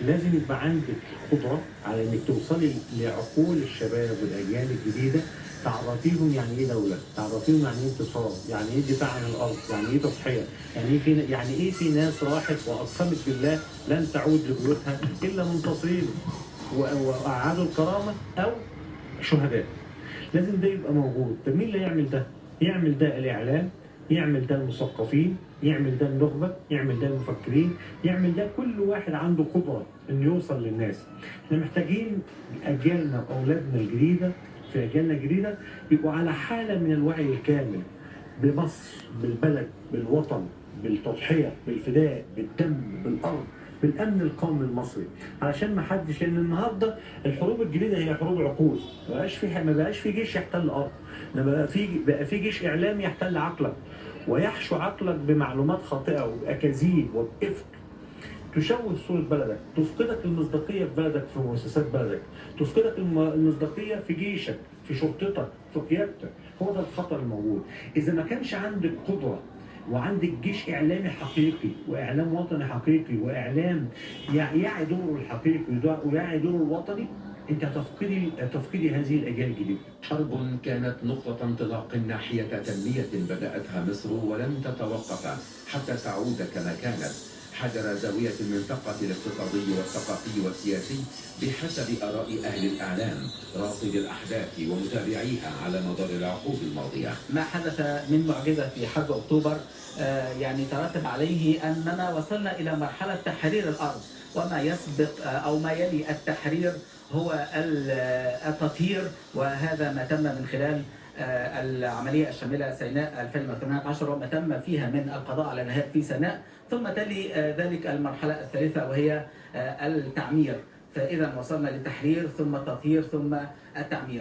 لازم يبقى عندك قدرة على انك توصلي لعقول الشباب والاجيال الجديدة، تعرفيهم يعني ايه دولة، تعرفيهم يعني ايه انتصار، يعني ايه دفاع عن الارض، يعني ايه تضحية، يعني ايه في ناس راحت واقسمت بالله لن تعود لبيوتها الا منتصرين واعادوا الكرامة او شهداء. لازم ده يبقى موجود. طب مين اللي يعمل ده؟ يعمل ده الإعلام، يعمل ده المثقفين، يعمل ده النخبة، يعمل ده المفكرين، يعمل ده كل واحد عنده قدرة إنه يوصل للناس. احنا محتاجين أجيالنا وأولادنا الجديدة، في أجيالنا الجديدة يبقوا على حالة من الوعي الكامل بمصر، بالبلد، بالوطن، بالتضحية، بالفداء، بالدم، بالأرض، بالامن القومي المصري. علشان ما حدش، لان النهارده الحروب الجديده هي حروب عقول. ما بقاش في جيش يحتل ارض، انما بقى في جيش اعلامي يحتل عقلك ويحشو عقلك بمعلومات خاطئه وباكاذيب وبافك تشوه صوره بلدك، تفقدك المصداقيه في بلدك، في مؤسسات بلدك، تفقدك المصداقيه في جيشك، في شرطتك، في قيادتك. هو ده الخطر الموجود. اذا ما كانش عندك قدره وعندك جيش اعلامي حقيقي واعلام وطني حقيقي واعلام يعي دوره الحقيقي ويعي دوره الوطني، انت هتفقدي هذه الاجيال الجديده. حرب كانت نقطة انطلاق ناحية تنمية بدأتها مصر ولن تتوقف حتى تعود كما كانت. حجر زاوية المنطقة الاقتصادي والثقافي والسياسي بحسب آراء أهل الإعلام، راصد الأحداث ومتابعيها على مدار العقود الماضية. ما حدث من معجزة في حرب أكتوبر يعني ترتب عليه أننا وصلنا إلى مرحلة تحرير الأرض، وما يسبق أو ما يلي التحرير هو التطهير، وهذا ما تم من خلال العملية الشاملة سيناء 2018، وما تم فيها من القضاء على الإرهاب في سيناء. ثم تلي ذلك المرحلة الثالثة وهي التعمير. فإذا وصلنا للتحرير ثم التطهير ثم التعمير.